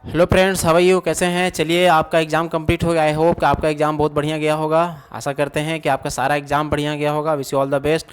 Hello friends, how are you? कैसे हैं? चलिए, आपका एग्ज़ाम कंप्लीट हो गया। आई होप कि आपका एग्ज़ाम बहुत बढ़िया गया होगा। आशा करते हैं कि आपका सारा एग्ज़ाम बढ़िया गया होगा। Wish you all the best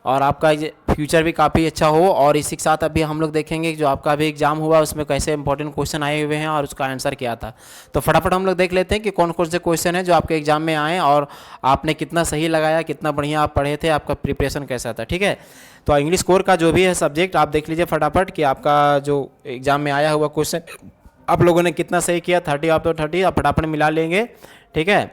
और आपका फ्यूचर भी काफ़ी अच्छा हो। और इसी के साथ अभी हम लोग देखेंगे कि जो आपका अभी एग्ज़ाम हुआ उसमें कैसे इंपॉर्टेंट क्वेश्चन आए हुए हैं और उसका आंसर क्या था। तो फटाफट हम लोग देख लेते हैं कि कौन कौन से क्वेश्चन हैं जो आपके एग्ज़ाम में आए और आपने कितना सही लगाया, कितना बढ़िया आप पढ़े थे, आपका प्रिपरेशन कैसा था। ठीक है, तो इंग्लिश कोर का जो भी है सब्जेक्ट आप देख लीजिए फटाफट कि आपका जो एग्ज़ाम में आया हुआ क्वेश्चन आप लोगों ने कितना सही किया। 30 आप तो 30 आप फटाफट मिला लेंगे। ठीक है,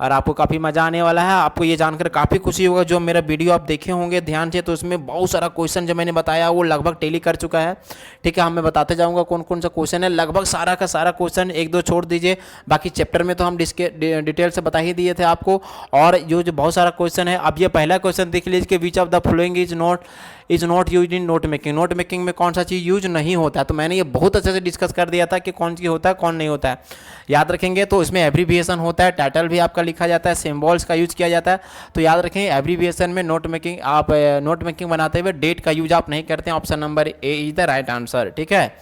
और आपको काफ़ी मज़ा आने वाला है। आपको ये जानकर काफ़ी खुशी होगा, जो मेरा वीडियो आप देखे होंगे ध्यान से, तो उसमें बहुत सारा क्वेश्चन जो मैंने बताया वो लगभग टेली कर चुका है। ठीक है, मैं बताते जाऊंगा कौन कौन सा क्वेश्चन है। लगभग सारा का सारा क्वेश्चन, एक दो छोड़ दीजिए, बाकी चैप्टर में तो हम डिटेल से बता ही दिए थे आपको। और जो बहुत सारा क्वेश्चन है, अब ये पहला क्वेश्चन देख लीजिए कि which of the following is not use in note making. Note making में कौन सा चीज़ यूज नहीं होता है। तो मैंने ये बहुत अच्छे से डिस्कस कर दिया था कि कौन चीज़ होता है कौन नहीं होता है। याद रखेंगे तो इसमें एब्रीविएशन होता है, टाइटल भी आपका लिखा जाता है, सिंबल्स का यूज किया जाता है। तो याद रखें एब्रीविएशन में नोट मेकिंग, आप नोट मेकिंग बनाते हुए डेट का यूज आप नहीं करते हैं। Option number A is the right answer. ठीक है,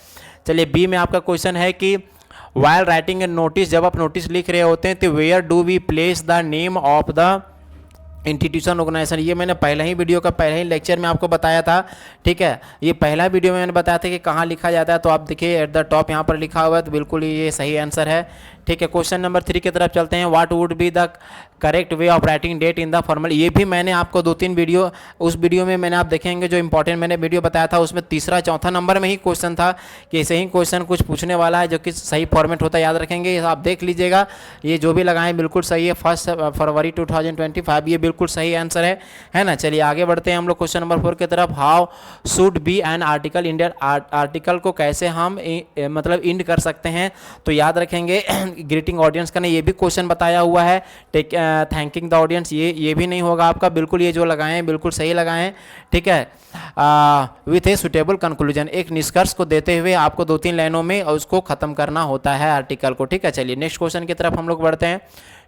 चलिए बी में आपका क्वेश्चन है कि वाइल राइटिंग ए नोटिस, जब आप नोटिस लिख रहे होते हैं तो where do we place the name of the institution organisation. ये मैंने पहले ही वीडियो का पहले ही लेक्चर में आपको बताया था। ठीक है, ये पहला वीडियो में मैंने बताया था कि कहाँ लिखा जाता है। तो आप देखिए एट द टॉप यहाँ पर लिखा हुआ है, तो बिल्कुल ये सही आंसर है। ठीक है, क्वेश्चन नंबर 3 की तरफ चलते हैं। What would be the correct way of writing date in the formal. ये भी मैंने आपको 2-3 वीडियो, उस वीडियो में मैंने आप देखेंगे जो इंपॉर्टेंट मैंने वीडियो बताया था उसमें तीसरा चौथा नंबर में ही क्वेश्चन था कि ऐसे ही क्वेश्चन कुछ पूछने वाला है जो कि सही फॉर्मेट होता है। याद रखेंगे, आप देख लीजिएगा, ये जो भी लगाएं बिल्कुल सही है। 1 फरवरी 2025 ये बिल्कुल सही आंसर है ना। चलिए आगे बढ़ते हैं हम लोग क्वेश्चन नंबर 4 की तरफ। How should be an article Indian. Article को कैसे हम मतलब इंड कर सकते हैं। तो याद रखेंगे ग्रीटिंग ऑडियंस का नहीं, ये भी क्वेश्चन बताया हुआ है। थैंकिंग द ऑडियंस, ये भी नहीं होगा आपका। बिल्कुल ये जो लगाए हैं बिल्कुल सही लगाए हैं। ठीक है, विथ ए सुटेबल कंक्लूजन, एक निष्कर्ष को देते हुए आपको 2-3 लाइनों में उसको खत्म करना होता है आर्टिकल को। ठीक है, चलिए नेक्स्ट क्वेश्चन की तरफ हम लोग बढ़ते हैं।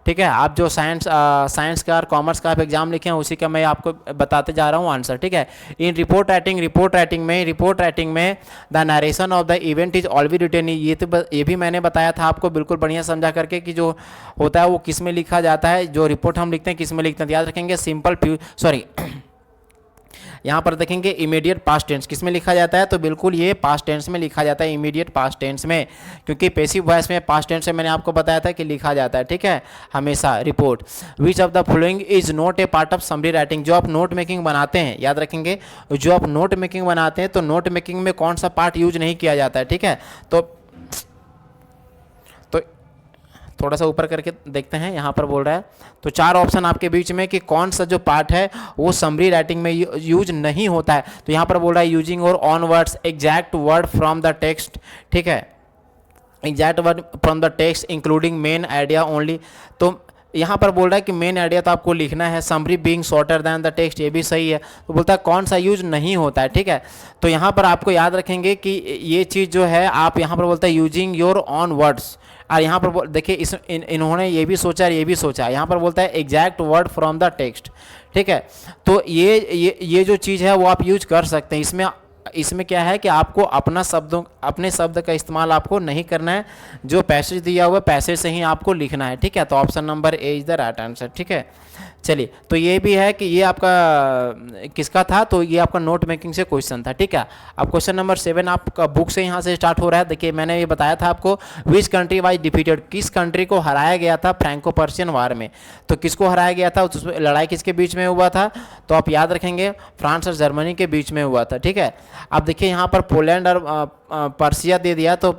ठीक है, आप जो साइंस का और कॉमर्स का आप एग्जाम लिखे हैं उसी का मैं आपको बताते जा रहा हूँ आंसर। ठीक है, इन रिपोर्ट राइटिंग में the narration of the event is always written. ये भी मैंने बताया था आपको बिल्कुल बढ़िया समझा करके कि जो होता है वो किस में लिखा जाता है, जो रिपोर्ट हम लिखते हैं किस में लिखते हैं। याद रखेंगे यहाँ पर देखेंगे इमीडिएट पास्ट टेंस किस में लिखा जाता है, तो बिल्कुल ये पास्ट टेंस में लिखा जाता है, इमीडिएट पास्ट टेंस में, क्योंकि पैसिव वॉइस में पास्ट टेंस में मैंने आपको बताया था कि लिखा जाता है। ठीक है, हमेशा report. Which of the following is not a part of summary writing. जो आप नोट मेकिंग बनाते हैं, याद रखेंगे जो आप नोट मेकिंग बनाते हैं तो नोट मेकिंग में कौन सा पार्ट यूज नहीं किया जाता है। ठीक है, तो थोड़ा सा ऊपर करके देखते हैं, यहाँ पर बोल रहा है तो 4 ऑप्शन आपके बीच में कि कौन सा जो पार्ट है वो समरी राइटिंग में यूज नहीं होता है। तो यहाँ पर बोल रहा है यूजिंग और on words, exact word from the text. ठीक है, exact word from the text including main idea only. तो यहाँ पर बोल रहा है कि मेन आइडिया तो आपको लिखना है, summary being shorter than the text, ये भी सही है। तो बोलता है कौन सा यूज नहीं होता है। ठीक है, तो यहाँ पर आपको याद रखेंगे कि ये चीज़ जो है आप यहाँ पर बोलता है यूजिंग योर ऑन वर्ड्स, और यहाँ पर देखिए इन्होंने ये भी सोचा और ये भी सोचा। यहाँ पर बोलता है exact word from the text. ठीक है, तो ये जो चीज़ है वो आप यूज कर सकते हैं। इसमें क्या है कि आपको अपने शब्द का इस्तेमाल आपको नहीं करना है, जो पैसेज दिया हुआ है पैसेज से ही आपको लिखना है। ठीक है, तो option number A is the right answer. ठीक है, चलिए तो ये भी है कि ये आपका किसका था, तो ये आपका नोट मेकिंग से क्वेश्चन था। ठीक है, अब क्वेश्चन नंबर 7 आपका बुक से यहाँ से स्टार्ट हो रहा है। देखिए मैंने ये बताया था आपको, विच कंट्री वाज डिफीटेड, किस कंट्री को हराया गया था फ्रैंको पर्शियन वार में। तो किसको हराया गया था, उसमें लड़ाई किसके बीच में हुआ था, तो आप याद रखेंगे फ्रांस और जर्मनी के बीच में हुआ था। ठीक है, अब देखिए यहाँ पर पोलैंड और पर्सिया दे दिया, तो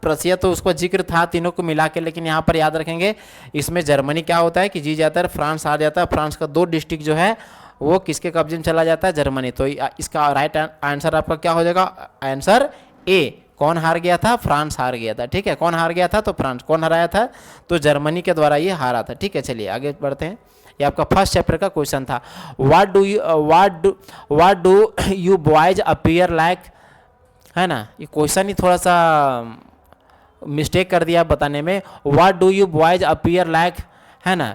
पर्सिया तो उसको जिक्र था तीनों को मिला के, लेकिन यहाँ पर याद रखेंगे इसमें जर्मनी क्या होता है कि जीत जाता है, फ्रांस हार जाता है। फ्रांस का 2 डिस्ट्रिक्ट जो है वो किसके कब्जे में चला जाता है, जर्मनी। तो इसका राइट आंसर आपका क्या हो जाएगा, आंसर ए। कौन हार गया था, फ्रांस हार गया था। ठीक है, कौन हार गया था, तो फ्रांस। कौन हराया था, तो जर्मनी के द्वारा ये हारा था। ठीक है, चलिए आगे बढ़ते हैं। ये आपका फर्स्ट चैप्टर का क्वेश्चन था। What do you boys appear like, है ना। ये क्वेश्चन ही थोड़ा सा मिस्टेक कर दिया बताने में। What do you boys appear like, है ना।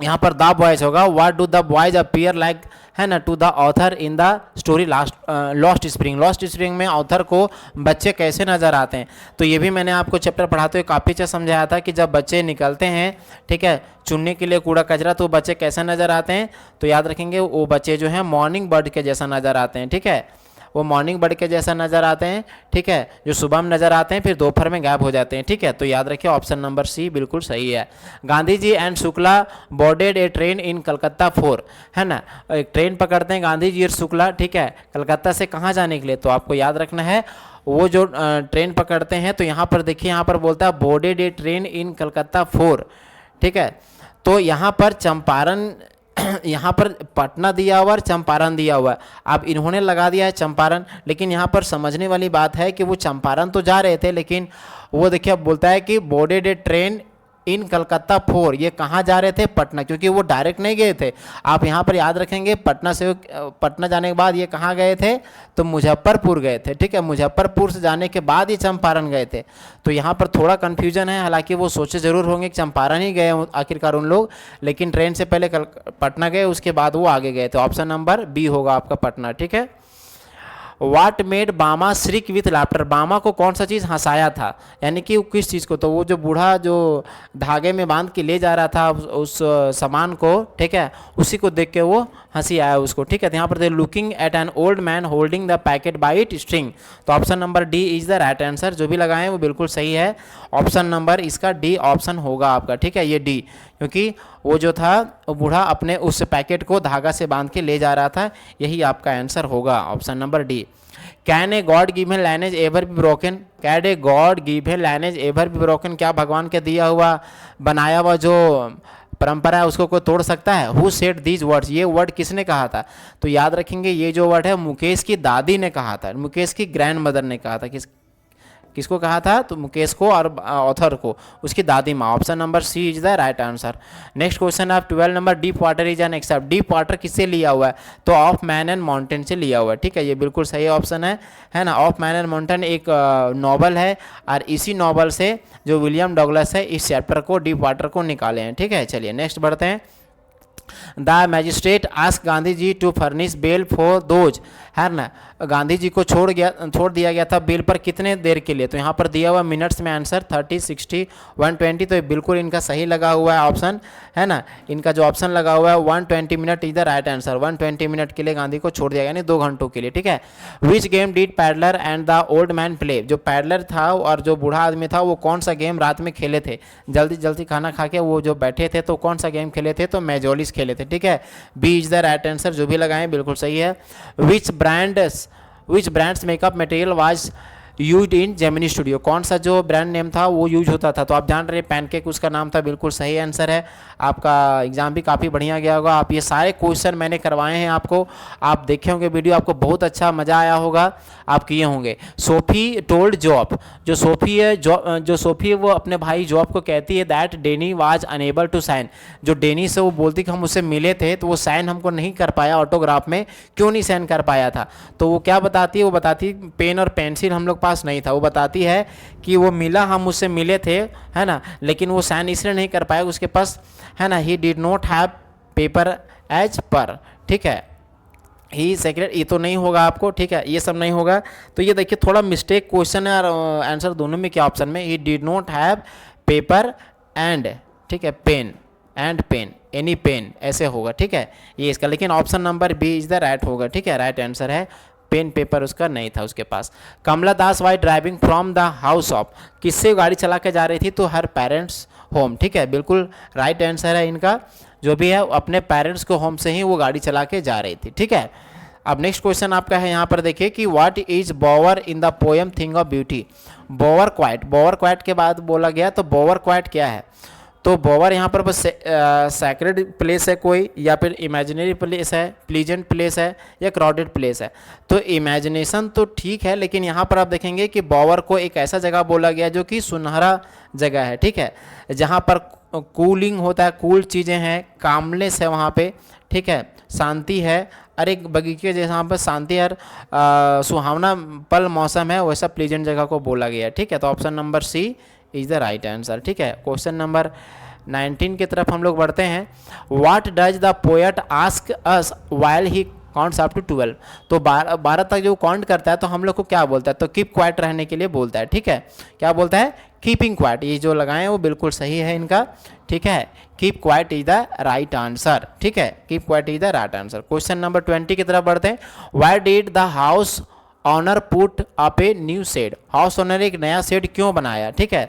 यहाँ पर द बॉयज होगा, what do the boys appear like, है ना, to the author in the story lost spring. Lost spring में ऑथर को बच्चे कैसे नज़र आते हैं, तो ये भी मैंने आपको चैप्टर पढ़ाते हुए काफ़ी अच्छा समझाया था कि जब बच्चे निकलते हैं, ठीक है, चुनने के लिए कूड़ा कचरा, तो बच्चे कैसे नज़र आते हैं, तो याद रखेंगे वो बच्चे जो हैं मॉर्निंग बर्ड के जैसा नज़र आते हैं, ठीक है, वो मॉर्निंग बर्ड के जैसा नज़र आते हैं, ठीक है, जो सुबह में नज़र आते हैं फिर दोपहर में गायब हो जाते हैं, ठीक है। तो याद रखिए ऑप्शन नंबर सी बिल्कुल सही है। Gandhi ji and Shukla boarded a train in Calcutta for, है ना, एक ट्रेन पकड़ते हैं गांधी जी और शुक्ला, ठीक है, कलकत्ता से कहाँ जाने के लिए, तो आपको याद रखना है वो जो ट्रेन पकड़ते हैं, तो यहाँ पर देखिए, यहाँ पर बोलता है boarded a train in Calcutta for, ठीक है, तो यहाँ पर चंपारण यहाँ पर पटना दिया हुआ और चंपारण दिया हुआ है। अब इन्होंने लगा दिया है चंपारण, लेकिन यहाँ पर समझने वाली बात है कि वो चंपारण तो जा रहे थे, लेकिन वो देखिए अब बोलता है कि boarded a train in Calcutta for, ये कहाँ जा रहे थे, पटना, क्योंकि वो डायरेक्ट नहीं गए थे। आप यहाँ पर याद रखेंगे पटना से, पटना जाने के बाद ये कहाँ गए थे, तो मुजफ्फरपुर गए थे, ठीक है, मुजफ्फरपुर से जाने के बाद ये चंपारण गए थे। तो यहाँ पर थोड़ा कन्फ्यूजन है, हालांकि वो सोचे ज़रूर होंगे कि चंपारण ही गए आखिरकार उन लोग, लेकिन ट्रेन से पहले पटना गए, उसके बाद वो आगे गए थे। ऑप्शन नंबर बी होगा आपका पटना, ठीक है। वाट मेड बामा श्रिक विथ लाफ्टर, बामा को कौन सा चीज़ हंसाया था, यानी कि किस चीज़ को, तो वो जो बूढ़ा जो धागे में बांध के ले जा रहा था उस सामान को, ठीक है, उसी को देख के वो हंसी आया उसको, ठीक है। तो यहाँ पर looking at an old man holding the packet by it string, तो option number D is the right answer. जो भी लगाएं वो बिल्कुल सही है, ऑप्शन नंबर इसका डी ऑप्शन होगा आपका, ठीक है, ये डी, क्योंकि वो जो था वो बूढ़ा अपने उस पैकेट को धागा से बांध के ले जा रहा था, यही आपका आंसर होगा, option number D. Can a god given lineage ever be broken, can a god given lineage ever be broken, क्या भगवान के दिया हुआ बनाया हुआ जो परंपरा है उसको कोई तोड़ सकता है। हु सेड दीज वर्ड्स, ये वर्ड किसने कहा था, तो याद रखेंगे ये जो वर्ड है मुकेश की दादी ने कहा था, मुकेश की ग्रैंड मदर ने कहा था। किसको कहा था, तो मुकेश को और ऑथर को उसकी दादी माँ। Option number C is the right answer. Next question आप 12 number, deep water is an excerpt, deep water किससे लिया हुआ है, तो ऑफ मैन एंड माउंटेन से लिया हुआ है, ठीक है, ये बिल्कुल सही ऑप्शन है ना। ऑफ मैन एंड माउंटेन एक नॉवल है, और इसी नॉवल से जो विलियम डगलस है इस चैप्टर को, डीप वाटर को निकाले हैं, ठीक है। चलिए नेक्स्ट बढ़ते हैं। The magistrate ask Gandhi ji to furnish bail for those, है ना, गांधी जी को छोड़ दिया गया था बेल पर कितने देर के लिए, तो यहाँ पर दिया हुआ मिनट्स में आंसर 30, 60, 120, तो ये बिल्कुल इनका सही लगा हुआ है ऑप्शन, है ना, इनका जो ऑप्शन लगा हुआ है 120 minute is the right answer. 120 minute के लिए गांधी को छोड़ दिया गया, यानी 2 घंटों के लिए, ठीक है। Which game did peddler and the old man play, जो पैडलर था और जो बूढ़ा आदमी था वो कौन सा गेम रात में खेले थे, जल्दी जल्दी खाना खा के वो जो बैठे थे तो कौन सा गेम खेले थे, तो मेजोलिस खेले थे, ठीक है, B is the right answer. जो भी लगाएं बिल्कुल सही है। Which brands makeup material was used in Gemini studio, कौन सा जो ब्रांड नेम था वो यूज होता था, तो आप जान रहे हैं पैनकेक उसका नाम था, बिल्कुल सही आंसर है। आपका एग्जाम भी काफ़ी बढ़िया गया होगा, आप ये सारे क्वेश्चन मैंने करवाए हैं आपको, आप देखे होंगे वीडियो, आपको बहुत अच्छा मज़ा आया होगा, आप किए होंगे। सोफी टोल्ड जॉब, जो सोफी है जो सोफी है वो अपने भाई जॉब को कहती है that Danny was unable to sign, जो डेनी से वो बोलती कि हम उससे मिले थे तो वो साइन हमको नहीं कर पाया ऑटोग्राफ में, क्यों नहीं साइन कर पाया था, तो वो क्या बताती है, वो बताती पेन और पेंसिल हम लोग पास नहीं था, वो बताती है कि वो मिला, हम उससे मिले थे, है ना, लेकिन वो साइन इसलिए नहीं कर पाया उसके पास, है ना, he did not have paper as per, ठीक है, ही सेक्रेट, ये तो नहीं होगा आपको, ठीक है, ये सब नहीं होगा। तो ये देखिए थोड़ा मिस्टेक क्वेश्चन है और आंसर दोनों में, क्या ऑप्शन में, he did not have paper and, ठीक है, pen and pen, any pen ऐसे होगा, ठीक है, ये इसका, लेकिन option number B is the right होगा, ठीक है, राइट आंसर है, पेन पेपर उसका नहीं था उसके पास। Kamala Das why driving from the house of, किससे गाड़ी चला के जा रही थी, तो हर पेरेंट्स होम, ठीक है, बिल्कुल राइट आंसर है इनका, जो भी है अपने पेरेंट्स को होम से ही वो गाड़ी चला के जा रही थी, ठीक है। अब नेक्स्ट क्वेश्चन आपका है यहाँ पर देखिए कि what is बोवर in the poem thing of beauty, बोवर quite के बाद बोला गया, तो बोवर क्वाइट क्या है, तो बोवर यहाँ पर बस सैक्रेड प्लेस है कोई, या फिर इमेजिनरी प्लेस है, प्लीजेंट प्लेस है, या क्राउडेड प्लेस है, तो इमेजिनेशन तो ठीक है, लेकिन यहाँ पर आप देखेंगे कि बोवर को एक ऐसा जगह बोला गया जो कि सुनहरा जगह है, ठीक है, जहाँ पर कूलिंग होता है, कूल चीज़ें हैं, कामलेस है वहाँ पे, ठीक है, शांति है, और एक बगीचे जैसा पर शांति और सुहावना पल मौसम है, वैसा प्लीजेंट जगह को बोला गया है, ठीक है, तो option number C is the right answer, ठीक है। क्वेश्चन नंबर 19 की तरफ हम लोग बढ़ते हैं। What does the poet ask us while he counts up to 12। तो 12 तक जो काउंट करता है तो हम लोग को क्या बोलता है, तो कीप क्वाइट रहने के लिए बोलता है, ठीक है। क्या बोलता है, कीपिंग क्वाइट। ये जो लगाए हैं वो बिल्कुल सही है इनका, ठीक है। Keep quiet is the right answer, ठीक है। Keep quiet is the right answer. Question number 20 की तरफ बढ़ते हैं। Why did the house owner put up a new shed. House owner एक नया शेड क्यों बनाया, ठीक है।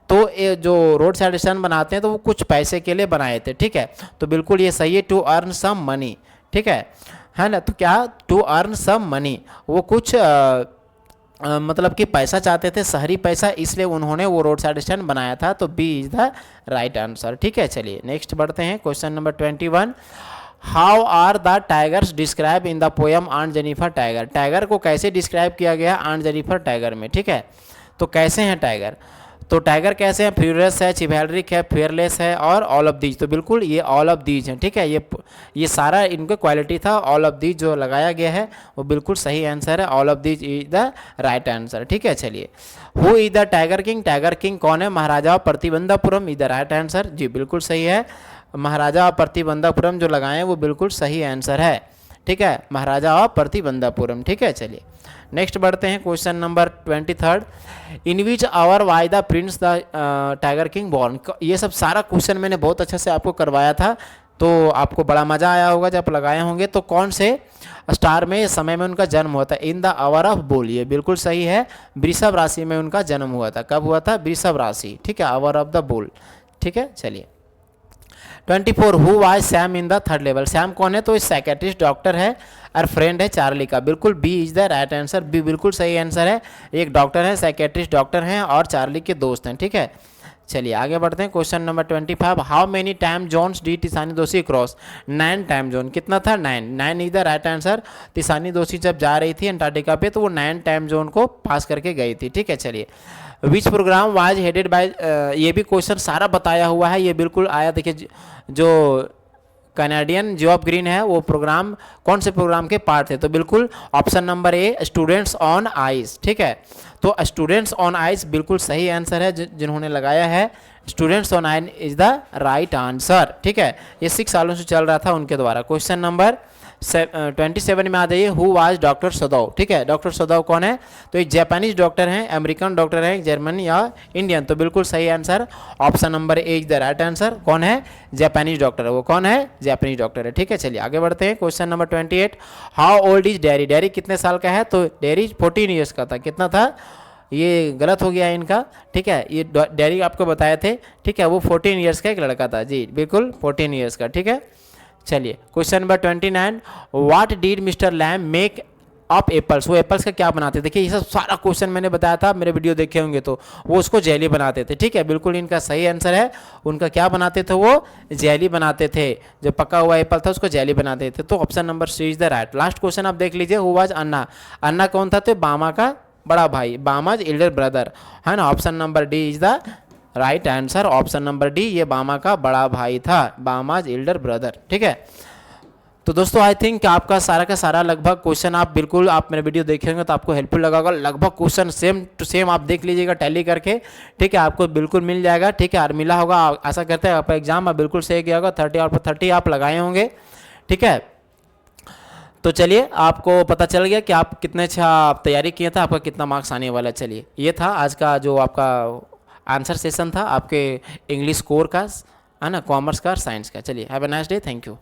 तो ये जो रोड साइड स्टैंड बनाते हैं तो वो कुछ पैसे के लिए बनाए थे, ठीक है। तो बिल्कुल ये सही है, टू अर्न सम मनी, ठीक है ना। तो क्या, टू अर्न सम मनी, वो कुछ मतलब कि पैसा चाहते थे, शहरी पैसा, इसलिए उन्होंने वो रोड साइड स्टैंड बनाया था। तो B is the right answer, ठीक है। चलिए नेक्स्ट बढ़ते हैं। Question number 21। How are the tigers describe in the poem aunt Jennifer tiger. Tiger को कैसे डिस्क्राइब किया गया आंट जेनिफर टाइगर में, ठीक है। तो कैसे हैं टाइगर, तो टाइगर कैसे हैं, फ्यूरियस है, चिवैलरिक है, फेयरलेस है और ऑल ऑफ दीज। तो बिल्कुल ये ऑल ऑफ दीज हैं, ठीक है। ये सारा इनका क्वालिटी था। ऑल ऑफ दीज जो लगाया गया है वो बिल्कुल सही आंसर है। All of these is the right answer, ठीक है। चलिए, who is the tiger king. Tiger king कौन है, महाराजा प्रतिबंधापुरम इज द राइट आंसर। जी बिल्कुल सही है, महाराजा प्रतिबंधापुरम जो लगाए हैं वो बिल्कुल सही आंसर है, ठीक है। महाराजा प्रतिबंधापुरम, ठीक है। चलिए नेक्स्ट बढ़ते हैं। Question number 23। In which hour why the prince the tiger king born. ये सब सारा क्वेश्चन मैंने बहुत अच्छे से आपको करवाया था, तो आपको बड़ा मज़ा आया होगा जब लगाए होंगे। तो कौन से स्टार में समय में उनका जन्म हुआ था, in the hour of bull. ये बिल्कुल सही है, वृषभ राशि में उनका जन्म हुआ था। कब हुआ था, वृषभ राशि, ठीक है, आवर ऑफ द बुल, ठीक है। चलिए 24। Who was Sam in the third level. Sam कौन है, तो साइकेट्रिस्ट डॉक्टर है और फ्रेंड है चार्ली का। बिल्कुल B is the right answer, B बिल्कुल सही आंसर है। एक डॉक्टर है, साइकेट्रिस्ट डॉक्टर हैं और चार्ली के दोस्त हैं, ठीक है। चलिए आगे बढ़ते हैं। Question number 25। How many time zones did Tishani Doshi cross. 9 time zone, कितना था, 9 is the right answer. Tishani Doshi जब जा रही थी अंटार्कटिका पे तो वो 9 टाइम जोन को पास करके गई थी, ठीक है। चलिए, विच प्रोग्राम वाज हेडेड बाय, ये भी क्वेश्चन सारा बताया हुआ है, ये बिल्कुल आया। देखिए जो कैनेडियन जॉब ग्रीन है वो प्रोग्राम कौन से प्रोग्राम के पार्ट थे, तो बिल्कुल option number A students on ice, ठीक है। तो स्टूडेंट्स ऑन आइस बिल्कुल सही आंसर है, जिन्होंने लगाया है students on ice is the right answer, ठीक है। ये 6 सालों से चल रहा था उनके द्वारा। क्वेश्चन नंबर 27 में आ जाइए। हु वाज डॉक्टर सदाव, ठीक है। डॉक्टर सदाव कौन है, तो एक जापानीज डॉक्टर हैं, अमेरिकन डॉक्टर हैं, जर्मन या इंडियन। तो बिल्कुल सही answer option number A is the right answer. कौन है, जापानीज डॉक्टर है, वो कौन है, जापानीज डॉक्टर है, ठीक है। चलिए आगे बढ़ते हैं। Question number 28। How old is dairy. Dairy कितने साल का है, तो डेरी 14 ईयर्स का था। कितना था, ये गलत हो गया इनका, ठीक है। ये डेरी आपको बताए थे, ठीक है, वो 14 ईयर्स का एक लड़का था, जी बिल्कुल 14 ईयर्स का, ठीक है। चलिए question number 29। What did mister Lamb make of apples. वो एप्पल्स का क्या बनाते थे। देखिए ये सब सारा क्वेश्चन मैंने बताया था, मेरे वीडियो देखे होंगे तो वो उसको जेली बनाते थे, ठीक है। बिल्कुल इनका सही आंसर है, उनका क्या बनाते थे, वो जेली बनाते थे। जो पका हुआ एप्पल था उसको जेली बनाते थे। तो option number C is the right. Last question आप देख लीजिए। हु वाज अन्ना। अन्ना कौन था, तो बामा का बड़ा भाई, बामाज एल्डर ब्रदर, है ना। Option number D is the right answer. Option number D, ये बामा का बड़ा भाई था, बामाज एल्डर ब्रदर, ठीक है। तो दोस्तों आई थिंक आपका सारा का सारा लगभग क्वेश्चन आप बिल्कुल आप मेरे वीडियो देखेंगे तो आपको हेल्पफुल लगा होगा। लगभग क्वेश्चन सेम टू सेम आप देख लीजिएगा टैली करके, ठीक है, आपको बिल्कुल मिल जाएगा, ठीक है। और मिला होगा, आशा करते हैं आपका एग्जाम आप बिल्कुल सही गया होगा। 30 और 30 आप लगाए होंगे, ठीक है। तो चलिए आपको पता चल गया कि आप कितने अच्छा आप तैयारी किए थे, आपका कितना मार्क्स आने वाला है। चलिए ये था आज का जो आपका आंसर सेशन था आपके इंग्लिश कोर का, है ना, कॉमर्स का, साइंस का। चलिए have a nice day, thank you.